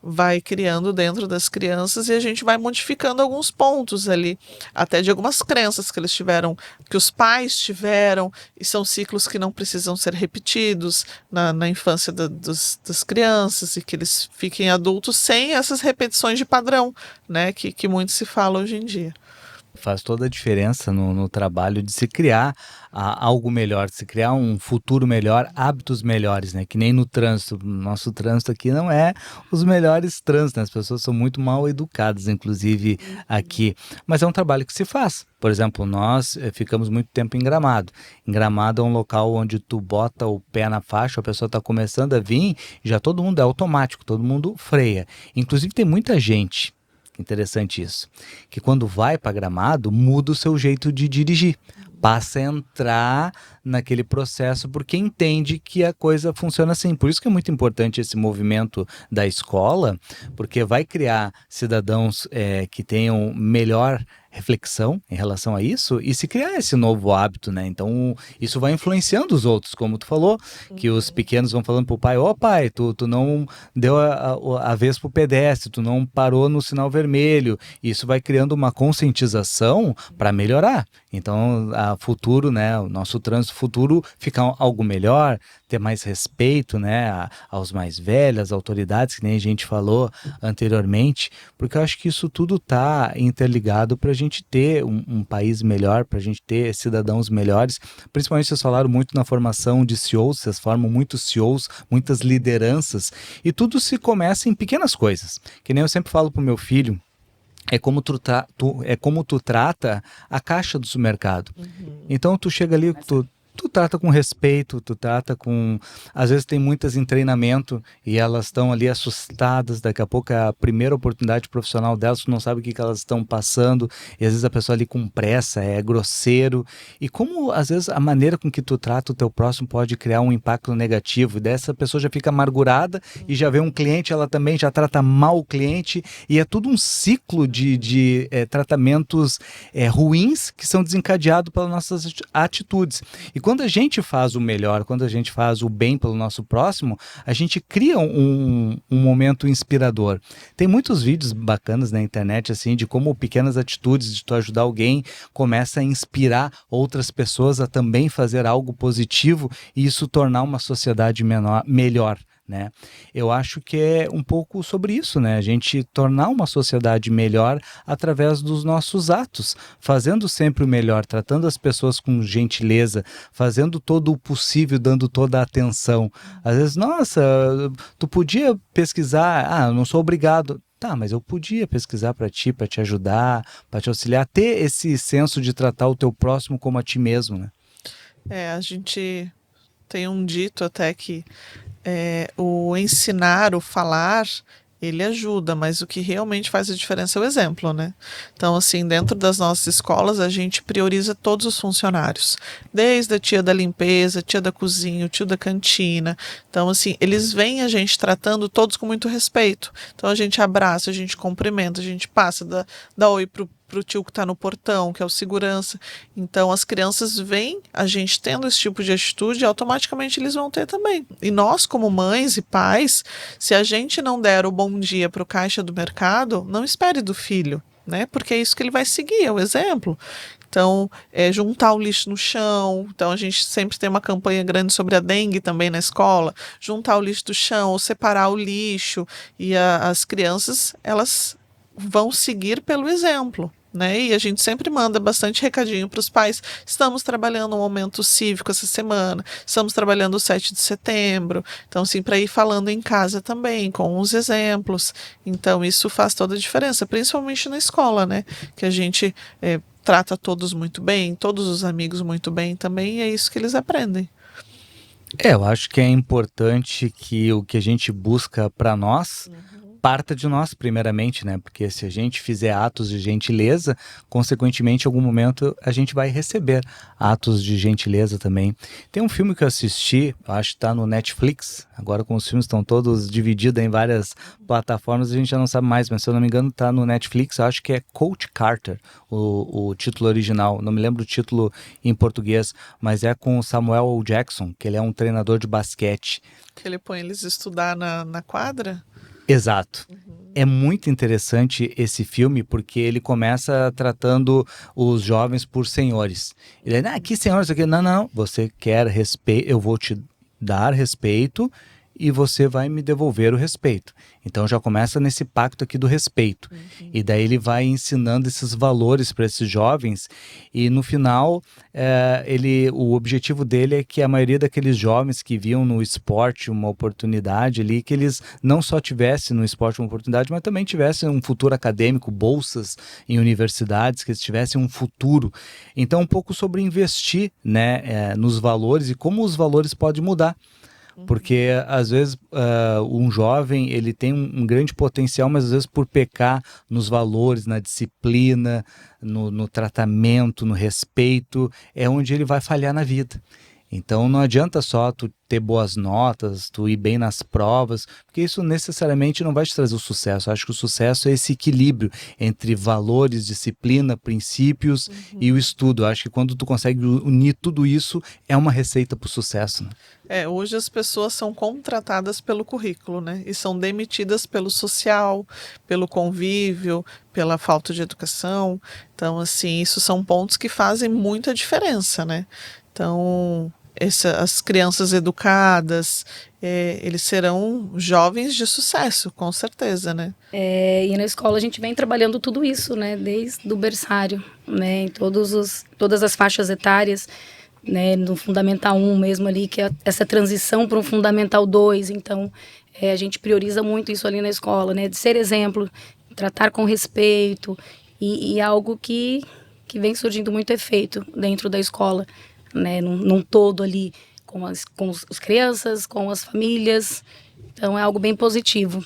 vai criando dentro das crianças e a gente vai modificando alguns pontos ali, até de algumas crenças que eles tiveram, que os pais tiveram, e são ciclos que não precisam ser repetidos na infância das crianças e que eles fiquem adultos sem essas repetições de padrão, né? Que muito se fala hoje em dia. Faz toda a diferença no trabalho de se criar algo melhor, de se criar um futuro melhor, hábitos melhores, né? Que nem no trânsito. Nosso trânsito aqui não é os melhores trânsitos, né? As pessoas são muito mal educadas, inclusive aqui. Mas é um trabalho que se faz. Por exemplo, nós ficamos muito tempo em Gramado. Em Gramado é um local onde tu bota o pé na faixa, a pessoa está começando a vir, já todo mundo é automático, todo mundo freia. Inclusive tem muita gente. Interessante isso, que quando vai para Gramado muda o seu jeito de dirigir, passa a entrar naquele processo porque entende que a coisa funciona assim. Por isso que é muito importante esse movimento da escola, porque vai criar cidadãos que tenham melhor reflexão em relação a isso e se criar esse novo hábito, né? Então, isso vai influenciando os outros, como tu falou, que os pequenos vão falando pro pai, pai, tu não deu a vez pro pedestre, tu não parou no sinal vermelho. Isso vai criando uma conscientização para melhorar. Então, a futuro, né, o nosso trânsito futuro fica algo melhor, ter mais respeito, né, aos mais velhos, às autoridades, que nem a gente falou anteriormente, porque eu acho que isso tudo está interligado para a gente ter um país melhor, para a gente ter cidadãos melhores. Principalmente vocês falaram muito na formação de CEOs, vocês formam muitos CEOs, muitas lideranças, e tudo se começa em pequenas coisas. Que nem eu sempre falo para o meu filho, é como tu trata a caixa do supermercado. Então tu chega ali, tu trata com respeito, tu trata com... Às vezes tem muitas em treinamento e elas estão ali assustadas, daqui a pouco é a primeira oportunidade profissional delas, tu não sabe o que elas estão passando, e às vezes a pessoa ali com pressa, é grosseiro, e como às vezes a maneira com que tu trata o teu próximo pode criar um impacto negativo, e dessa pessoa já fica amargurada e já vê um cliente, ela também já trata mal o cliente, e é tudo um ciclo de tratamentos ruins que são desencadeados pelas nossas atitudes. E quando a gente faz o melhor, quando a gente faz o bem pelo nosso próximo, a gente cria um momento inspirador. Tem muitos vídeos bacanas na internet, assim, de como pequenas atitudes de tu ajudar alguém começa a inspirar outras pessoas a também fazer algo positivo e isso tornar uma sociedade melhor. Né? Eu acho que é um pouco sobre isso, né? A gente tornar uma sociedade melhor através dos nossos atos, fazendo sempre o melhor, tratando as pessoas com gentileza, fazendo todo o possível, dando toda a atenção. Às vezes, nossa, tu podia pesquisar, eu não sou obrigado. Tá, mas eu podia pesquisar para ti, para te ajudar, para te auxiliar, ter esse senso de tratar o teu próximo como a ti mesmo, né? A gente tem um dito até que o ensinar, o falar, ele ajuda, mas o que realmente faz a diferença é o exemplo, né? Então, assim, dentro das nossas escolas, a gente prioriza todos os funcionários, desde a tia da limpeza, tia da cozinha, o tio da cantina. Então, assim, eles veem a gente tratando todos com muito respeito. Então, a gente abraça, a gente cumprimenta, a gente passa, dá oi pro tio que está no portão, que é o segurança. Então, as crianças veem a gente tendo esse tipo de atitude e automaticamente eles vão ter também. E nós, como mães e pais, se a gente não der o bom dia para o caixa do mercado, não espere do filho, né? Porque é isso que ele vai seguir, é o exemplo. Então, juntar o lixo no chão. Então, a gente sempre tem uma campanha grande sobre a dengue também na escola. Juntar o lixo do chão, ou separar o lixo. E as crianças, elas vão seguir pelo exemplo, né? E a gente sempre manda bastante recadinho para os pais. Estamos trabalhando um momento cívico essa semana, estamos trabalhando o 7 de setembro. Então, assim, para ir falando em casa também, com os exemplos. Então, isso faz toda a diferença, principalmente na escola, né? Que a gente trata todos muito bem, todos os amigos muito bem também, e é isso que eles aprendem. Eu acho que é importante que o que a gente busca para nós parta de nós primeiramente, né? Porque se a gente fizer atos de gentileza, consequentemente, em algum momento a gente vai receber atos de gentileza também. Tem um filme que eu assisti, eu acho que está no Netflix, agora com os filmes estão todos divididos em várias plataformas, a gente já não sabe mais, mas se eu não me engano está no Netflix, eu acho que é Coach Carter, o título original, não me lembro o título em português, mas é com o Samuel L. Jackson, que ele é um treinador de basquete. Que ele põe eles estudar na quadra? Exato. É muito interessante esse filme porque ele começa tratando os jovens por senhores. Ele que senhores aqui? Não, você quer respeito, eu vou te dar respeito e você vai me devolver o respeito. Então já começa nesse pacto aqui do respeito. E daí ele vai ensinando esses valores para esses jovens e no final o objetivo dele é que a maioria daqueles jovens que viam no esporte uma oportunidade ali, que eles não só tivessem no esporte uma oportunidade, mas também tivessem um futuro acadêmico, bolsas em universidades, que eles tivessem um futuro. Então um pouco sobre investir, né, nos valores e como os valores podem mudar. Porque às vezes um jovem ele tem um grande potencial, mas às vezes por pecar nos valores, na disciplina, no tratamento, no respeito, é onde ele vai falhar na vida. Então não adianta só tu ter boas notas, tu ir bem nas provas, porque isso necessariamente não vai te trazer o sucesso. Eu acho que o sucesso é esse equilíbrio entre valores, disciplina, princípios e o estudo. Eu acho que quando tu consegue unir tudo isso, é uma receita para o sucesso, né? Hoje as pessoas são contratadas pelo currículo, né? E são demitidas pelo social, pelo convívio, pela falta de educação. Então, assim, isso são pontos que fazem muita diferença, né? Então, as crianças educadas, eles serão jovens de sucesso, com certeza, né? E na escola a gente vem trabalhando tudo isso, né? Desde o berçário, né? Em todas as faixas etárias, né, no Fundamental 1 mesmo ali, que é essa transição para um Fundamental 2. Então, a gente prioriza muito isso ali na escola, né, de ser exemplo, tratar com respeito, e algo que vem surgindo muito efeito dentro da escola, né, num todo ali, com as crianças, com as famílias. Então, é algo bem positivo.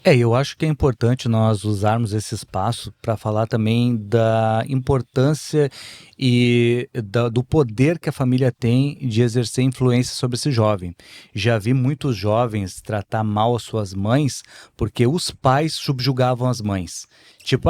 Eu acho que é importante nós usarmos esse espaço para falar também da importância e do poder que a família tem de exercer influência sobre esse jovem. Já vi muitos jovens tratar mal as suas mães porque os pais subjugavam as mães. Tipo,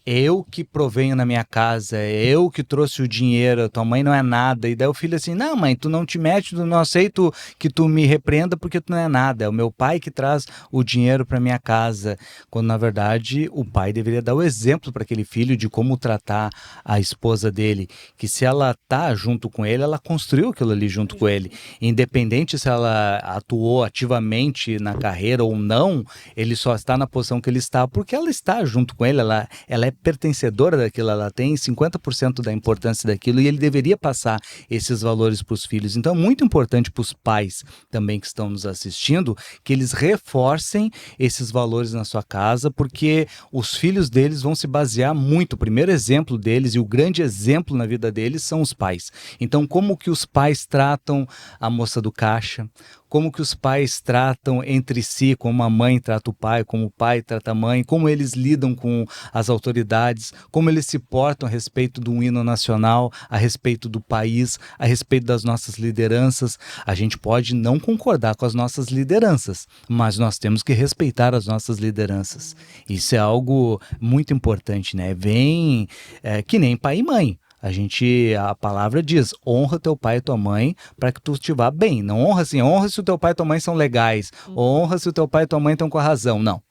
eu que provenho na minha casa, eu que trouxe o dinheiro, tua mãe não é nada. E daí o filho assim, não mãe, tu não te mete, tu não aceito que tu me repreenda porque tu não é nada. É o meu pai que traz o dinheiro para minha casa. Quando na verdade o pai deveria dar o exemplo para aquele filho de como tratar a esposa dele. Que se ela tá junto com ele, ela construiu aquilo ali junto com ele. Independente se ela atuou ativamente na carreira ou não, ele só está na posição que ele está porque ela está junto com ele. Ela é pertencedora daquilo, ela tem 50% da importância daquilo e ele deveria passar esses valores para os filhos. Então é muito importante para os pais também que estão nos assistindo que eles reforcem esses valores na sua casa, porque os filhos deles vão se basear muito, o primeiro exemplo deles e o grande exemplo na vida deles são os pais. Então como que os pais tratam a moça do caixa, como que os pais tratam entre si, como a mãe trata o pai, como o pai trata a mãe, como eles lidam com as autoridades, como eles se portam a respeito do hino nacional, a respeito do país, a respeito das nossas lideranças. A gente pode não concordar com as nossas lideranças, mas nós temos que respeitar as nossas lideranças. Isso é algo muito importante, né? Vem que nem pai e mãe. A palavra diz, honra teu pai e tua mãe para que tu te vá bem. Não honra assim, honra se o teu pai e tua mãe são legais, honra se o teu pai e tua mãe estão com a razão. Não,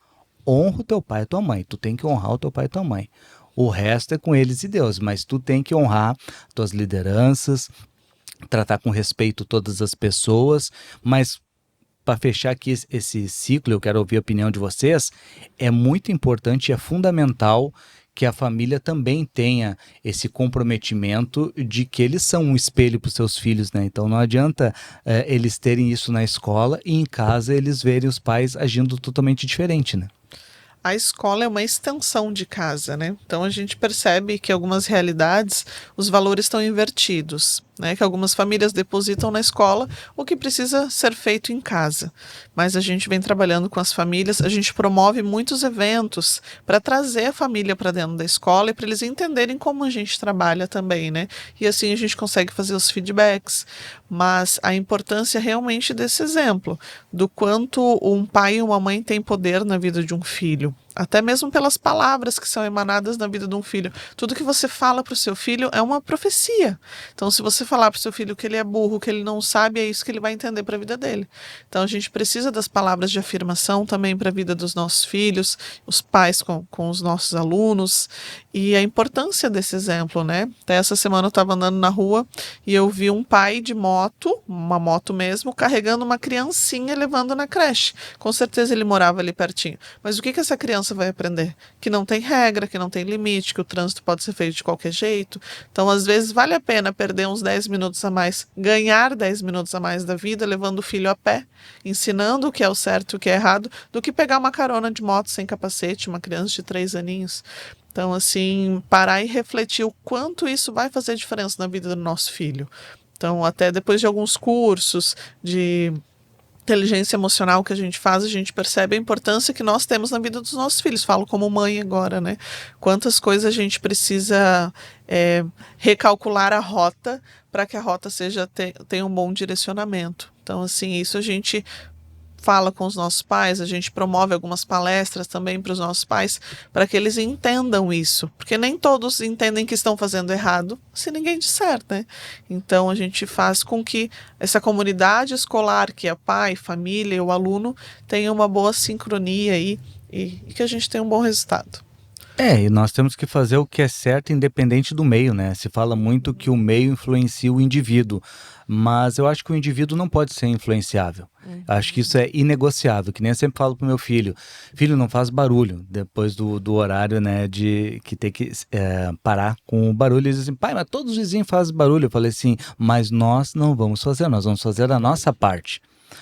honra o teu pai e tua mãe, tu tem que honrar o teu pai e tua mãe. O resto é com eles e Deus, mas tu tem que honrar tuas lideranças, tratar com respeito todas as pessoas, mas para fechar aqui esse ciclo, eu quero ouvir a opinião de vocês, é muito importante e é fundamental que a família também tenha esse comprometimento de que eles são um espelho para os seus filhos, né? Então não adianta eles terem isso na escola e em casa eles verem os pais agindo totalmente diferente, né? A escola é uma extensão de casa, né? Então a gente percebe que em algumas realidades os valores estão invertidos, né? Que algumas famílias depositam na escola o que precisa ser feito em casa. Mas a gente vem trabalhando com as famílias, a gente promove muitos eventos para trazer a família para dentro da escola e para eles entenderem como a gente trabalha também, né? E assim a gente consegue fazer os feedbacks. Mas a importância realmente desse exemplo, do quanto um pai e uma mãe têm poder na vida de um filho. Até mesmo pelas palavras que são emanadas na vida de um filho. Tudo que você fala para o seu filho é uma profecia. Então, se você falar para o seu filho que ele é burro, que ele não sabe, é isso que ele vai entender para a vida dele. Então, a gente precisa das palavras de afirmação também para a vida dos nossos filhos, os pais com os nossos alunos, e a importância desse exemplo, né? Até essa semana eu estava andando na rua e eu vi um pai de moto, uma moto mesmo, carregando uma criancinha e levando na creche. Com certeza ele morava ali pertinho. Mas o que essa criança vai aprender? Que não tem regra, que não tem limite, que o trânsito pode ser feito de qualquer jeito. Então, às vezes, vale a pena perder uns 10 minutos a mais, ganhar 10 minutos a mais da vida, levando o filho a pé, ensinando o que é o certo e o que é errado, do que pegar uma carona de moto sem capacete, uma criança de 3 aninhos. Então, assim, parar e refletir o quanto isso vai fazer diferença na vida do nosso filho. Então, até depois de alguns cursos, de inteligência emocional que a gente faz, a gente percebe a importância que nós temos na vida dos nossos filhos. Falo como mãe agora, né? Quantas coisas a gente precisa recalcular a rota para que a rota tenha um bom direcionamento. Então, assim, isso a gente fala com os nossos pais, a gente promove algumas palestras também para os nossos pais, para que eles entendam isso, porque nem todos entendem que estão fazendo errado, se ninguém disser, né? Então a gente faz com que essa comunidade escolar, que é pai, família e o aluno, tenha uma boa sincronia aí e que a gente tenha um bom resultado. E nós temos que fazer o que é certo independente do meio, né? Se fala muito que o meio influencia o indivíduo, mas eu acho que o indivíduo não pode ser influenciável. Acho que isso é inegociável, que nem eu sempre falo pro meu filho, não faz barulho depois do horário, né, de que ter que parar com o barulho. Ele diz assim, pai, mas todos os vizinhos fazem barulho. Eu falei assim, mas nós não vamos fazer, nós vamos fazer a nossa parte.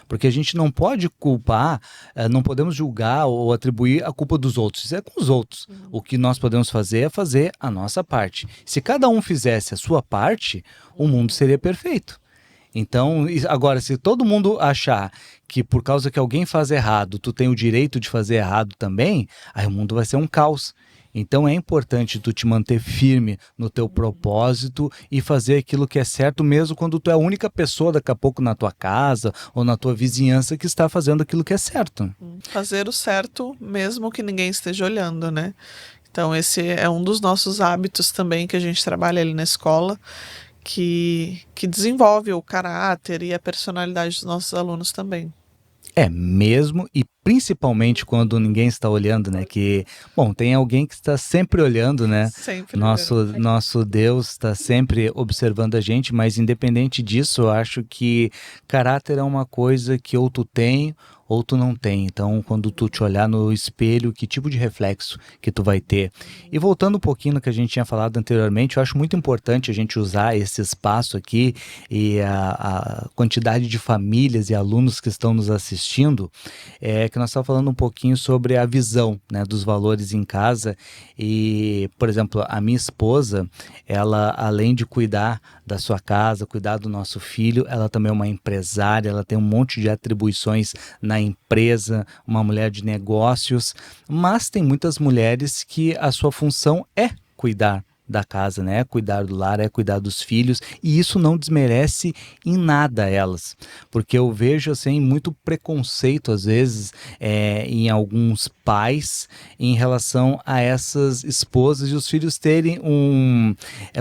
Porque a gente não pode culpar, não podemos julgar ou atribuir a culpa dos outros. Isso é com os outros. O que nós podemos fazer é fazer a nossa parte. Se cada um fizesse a sua parte, o mundo seria perfeito. Então, agora, se todo mundo achar que por causa que alguém faz errado, tu tem o direito de fazer errado também, aí o mundo vai ser um caos. Então é importante tu te manter firme no teu propósito e fazer aquilo que é certo mesmo quando tu é a única pessoa daqui a pouco na tua casa ou na tua vizinhança que está fazendo aquilo que é certo. Fazer o certo mesmo que ninguém esteja olhando, né? Então esse é um dos nossos hábitos também que a gente trabalha ali na escola, que desenvolve o caráter e a personalidade dos nossos alunos também. Mesmo e principalmente quando ninguém está olhando, né? Que, bom, tem alguém que está sempre olhando, né? Sempre Nosso Deus está sempre observando a gente, mas independente disso, eu acho que caráter é uma coisa que ou tu tem ou tu não tem. Então, quando tu te olhar no espelho, que tipo de reflexo que tu vai ter? E voltando um pouquinho no que a gente tinha falado anteriormente, eu acho muito importante a gente usar esse espaço aqui e a quantidade de famílias e alunos que estão nos assistindo, que nós estamos falando um pouquinho sobre a visão, né, dos valores em casa. E, por exemplo, a minha esposa, ela, além de cuidar da sua casa, cuidar do nosso filho, ela também é uma empresária, ela tem um monte de atribuições na empresa, uma mulher de negócios, mas tem muitas mulheres que a sua função é cuidar da casa, né? É cuidar do lar, é cuidar dos filhos, e isso não desmerece em nada elas, porque eu vejo assim muito preconceito às vezes em alguns pais em relação a essas esposas e os filhos terem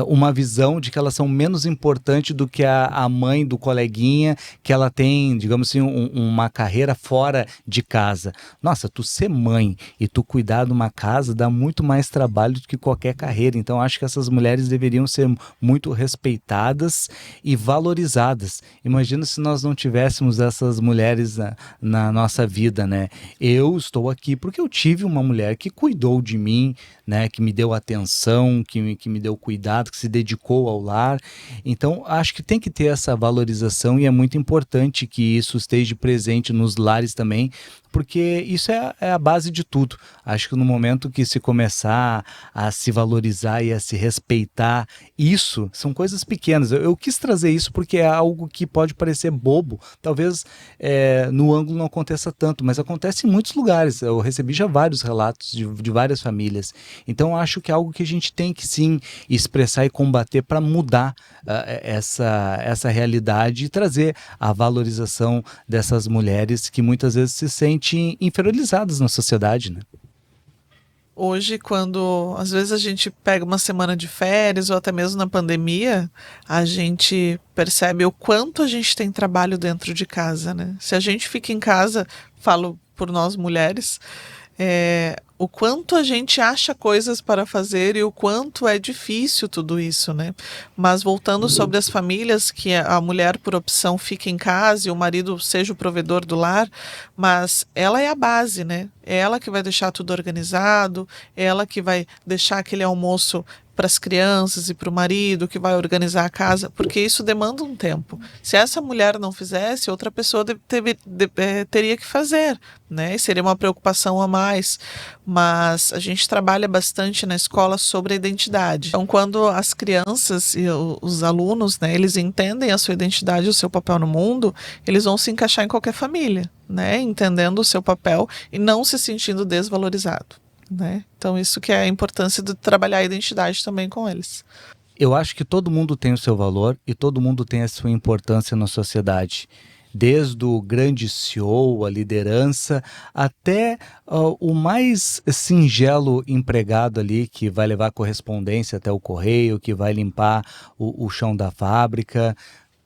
uma visão de que elas são menos importantes do que a mãe do coleguinha, que ela tem, digamos assim, uma carreira fora de casa. Nossa, tu ser mãe e tu cuidar de uma casa dá muito mais trabalho do que qualquer carreira, então acho que essas mulheres deveriam ser muito respeitadas e valorizadas. Imagina se nós não tivéssemos essas mulheres na nossa vida, né? Eu estou aqui porque eu tive uma mulher que cuidou de mim, né? Que me deu atenção, que me deu cuidado, que se dedicou ao lar. Então, acho que tem que ter essa valorização e é muito importante que isso esteja presente nos lares também, porque isso é a base de tudo. Acho que no momento que se começar a se valorizar e a se respeitar, isso são coisas pequenas. Eu quis trazer isso porque é algo que pode parecer bobo, talvez no ângulo não aconteça tanto, mas acontece em muitos lugares. Eu recebi já vários relatos de várias famílias. Então acho que é algo que a gente tem que sim expressar e combater para mudar essa realidade e trazer a valorização dessas mulheres que muitas vezes se sentem inferiorizadas na sociedade, né? Hoje, quando às vezes a gente pega uma semana de férias ou até mesmo na pandemia, a gente percebe o quanto a gente tem trabalho dentro de casa, né? Se a gente fica em casa, falo por nós mulheres, o quanto a gente acha coisas para fazer e o quanto é difícil tudo isso, né? Mas voltando sobre as famílias, que a mulher por opção fica em casa e o marido seja o provedor do lar, mas ela é a base, né? É ela que vai deixar tudo organizado, é ela que vai deixar aquele almoço para as crianças e para o marido que vai organizar a casa, porque isso demanda um tempo. Se essa mulher não fizesse, outra pessoa teria que fazer, né? E seria uma preocupação a mais. Mas a gente trabalha bastante na escola sobre a identidade. Então, quando as crianças e os alunos, né, eles entendem a sua identidade, o seu papel no mundo, eles vão se encaixar em qualquer família, né? Entendendo o seu papel e não se sentindo desvalorizado, né? Então, isso que é a importância de trabalhar a identidade também com eles. Eu acho que todo mundo tem o seu valor e todo mundo tem a sua importância na sociedade. Desde o grande CEO, a liderança, até o mais singelo empregado ali que vai levar correspondência até o correio, que vai limpar o chão da fábrica.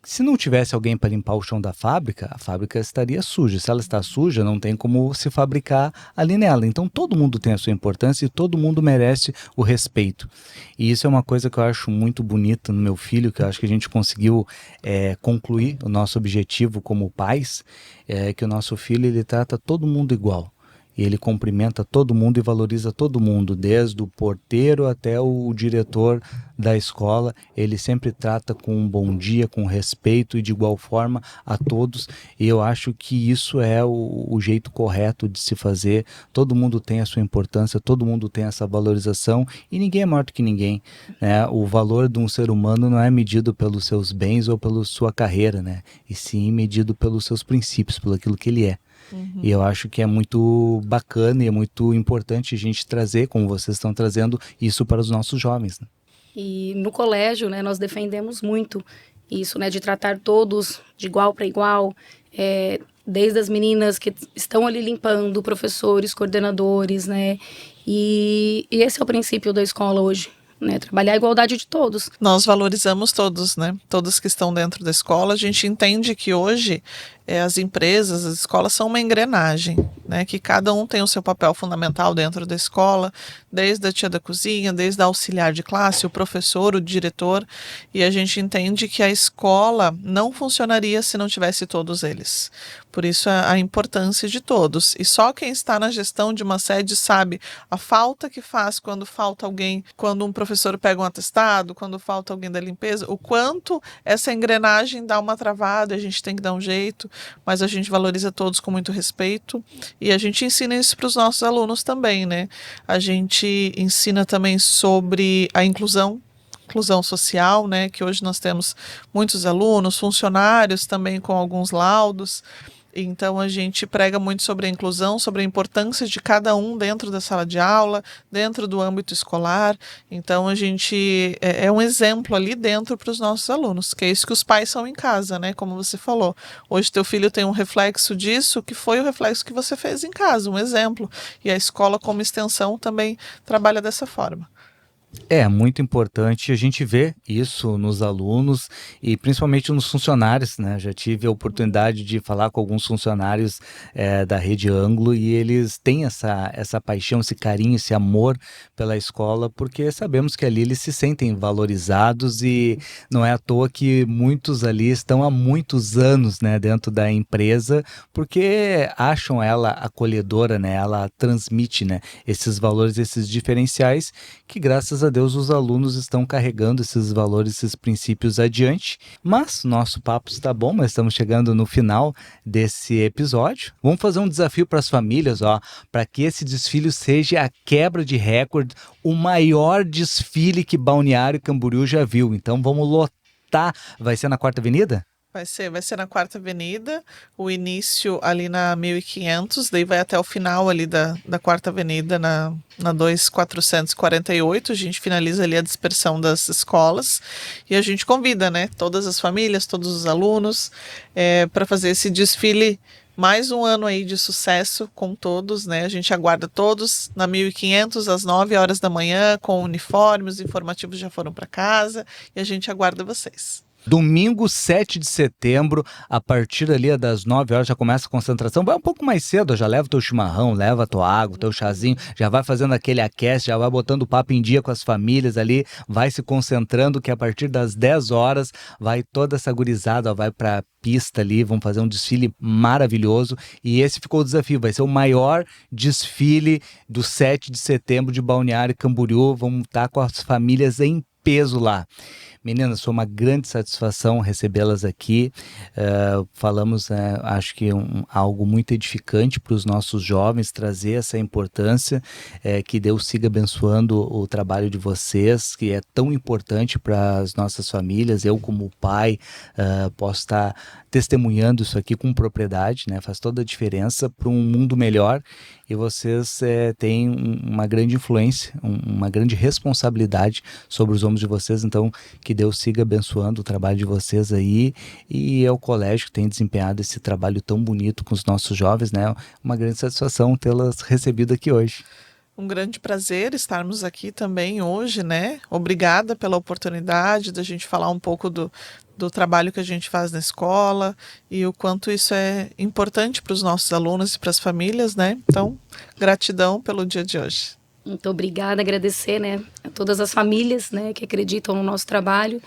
Se não tivesse alguém para limpar o chão da fábrica, a fábrica estaria suja. Se ela está suja, não tem como se fabricar ali nela. Então todo mundo tem a sua importância e todo mundo merece o respeito. E isso é uma coisa que eu acho muito bonita no meu filho, que eu acho que a gente conseguiu concluir o nosso objetivo como pais, que o nosso filho ele trata todo mundo igual. E ele cumprimenta todo mundo e valoriza todo mundo, desde o porteiro até o diretor da escola. Ele sempre trata com um bom dia, com respeito e de igual forma a todos. E eu acho que isso é o jeito correto de se fazer. Todo mundo tem a sua importância, todo mundo tem essa valorização e ninguém é maior do que ninguém, né? O valor de um ser humano não é medido pelos seus bens ou pela sua carreira, né? E sim medido pelos seus princípios, pelo aquilo que ele é. E eu acho que é muito bacana e é muito importante a gente trazer, como vocês estão trazendo, isso para os nossos jovens, né? E no colégio, né, nós defendemos muito isso, né, de tratar todos de igual para igual, desde as meninas que estão ali limpando, professores, coordenadores, né, e esse é o princípio da escola hoje, né, trabalhar a igualdade de todos. Nós valorizamos todos, né? Todos que estão dentro da escola. A gente entende que hoje as empresas, as escolas são uma engrenagem, né? Que cada um tem o seu papel fundamental dentro da escola, desde a tia da cozinha, desde a auxiliar de classe, o professor, o diretor, e a gente entende que a escola não funcionaria se não tivesse todos eles. Por isso a importância de todos. E só quem está na gestão de uma sede sabe a falta que faz quando falta alguém, quando um professor pega um atestado, quando falta alguém da limpeza, o quanto essa engrenagem dá uma travada, a gente tem que dar um jeito. Mas a gente valoriza todos com muito respeito e a gente ensina isso para os nossos alunos também, né? A gente ensina também sobre a inclusão social, né? Que hoje nós temos muitos alunos, funcionários também com alguns laudos. Então a gente prega muito sobre a inclusão, sobre a importância de cada um dentro da sala de aula, dentro do âmbito escolar. Então a gente é um exemplo ali dentro para os nossos alunos, que é isso que os pais são em casa, né? Como você falou. Hoje teu filho tem um reflexo disso, que foi o reflexo que você fez em casa, um exemplo. E a escola como extensão também trabalha dessa forma. É muito importante a gente ver isso nos alunos e principalmente nos funcionários, né? Já tive a oportunidade de falar com alguns funcionários da Rede Anglo e eles têm essa paixão, esse carinho, esse amor pela escola, porque sabemos que ali eles se sentem valorizados e não é à toa que muitos ali estão há muitos anos, né, dentro da empresa, porque acham ela acolhedora, né? Ela transmite, né, esses valores, esses diferenciais que graças a Deus os alunos estão carregando esses valores, esses princípios adiante. Mas nosso papo está bom, mas estamos chegando no final desse episódio. Vamos fazer um desafio para as famílias, para que esse desfile seja a quebra de recorde, o maior desfile que Balneário Camboriú já viu. Então vamos lotar. Vai ser na Quarta Avenida? Vai ser na Quarta Avenida, o início ali na 1500, daí vai até o final ali da Quarta Avenida, na 2448, a gente finaliza ali a dispersão das escolas e a gente convida, né, todas as famílias, todos os alunos, para fazer esse desfile. Mais um ano aí de sucesso com todos, né? A gente aguarda todos na 1500 às 9 horas da manhã com uniformes, os informativos já foram para casa e a gente aguarda vocês. Domingo, 7 de setembro, a partir ali das 9 horas já começa a concentração. Vai um pouco mais cedo, já leva o teu chimarrão, leva a tua água, o teu chazinho, já vai fazendo aquele aquece, já vai botando o papo em dia com as famílias ali, vai se concentrando que a partir das 10 horas vai toda essa gurizada, vai pra pista ali, vão fazer um desfile maravilhoso e esse ficou o desafio, vai ser o maior desfile do 7 de setembro de Balneário Camboriú, vamos estar com as famílias em peso lá. Meninas, foi uma grande satisfação recebê-las aqui. Falamos, acho que algo muito edificante para os nossos jovens, trazer essa importância, que Deus siga abençoando o trabalho de vocês, que é tão importante para as nossas famílias. Eu, como pai, posso estar testemunhando isso aqui com propriedade, né? Faz toda a diferença para um mundo melhor e vocês têm uma grande influência, uma grande responsabilidade sobre os ombros de vocês, então que Deus siga abençoando o trabalho de vocês aí e é o colégio que tem desempenhado esse trabalho tão bonito com os nossos jovens, né? Uma grande satisfação tê-las recebido aqui hoje. Um grande prazer estarmos aqui também hoje, né? Obrigada pela oportunidade da gente falar um pouco do trabalho que a gente faz na escola e o quanto isso é importante para os nossos alunos e para as famílias, né? Então, gratidão pelo dia de hoje. Muito obrigada, agradecer, né, a todas as famílias, né, que acreditam no nosso trabalho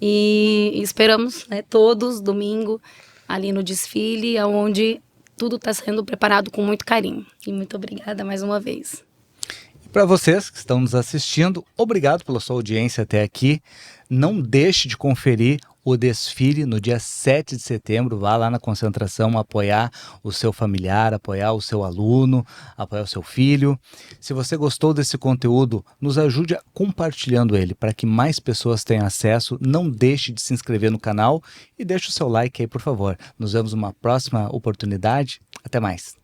e esperamos, né, todos domingo ali no desfile, onde tudo está sendo preparado com muito carinho. E muito obrigada mais uma vez. Para vocês que estão nos assistindo, obrigado pela sua audiência até aqui. Não deixe de conferir o desfile no dia 7 de setembro. Vá lá na concentração apoiar o seu familiar, apoiar o seu aluno, apoiar o seu filho. Se você gostou desse conteúdo, nos ajude compartilhando ele para que mais pessoas tenham acesso. Não deixe de se inscrever no canal e deixe o seu like aí, por favor. Nos vemos numa próxima oportunidade. Até mais.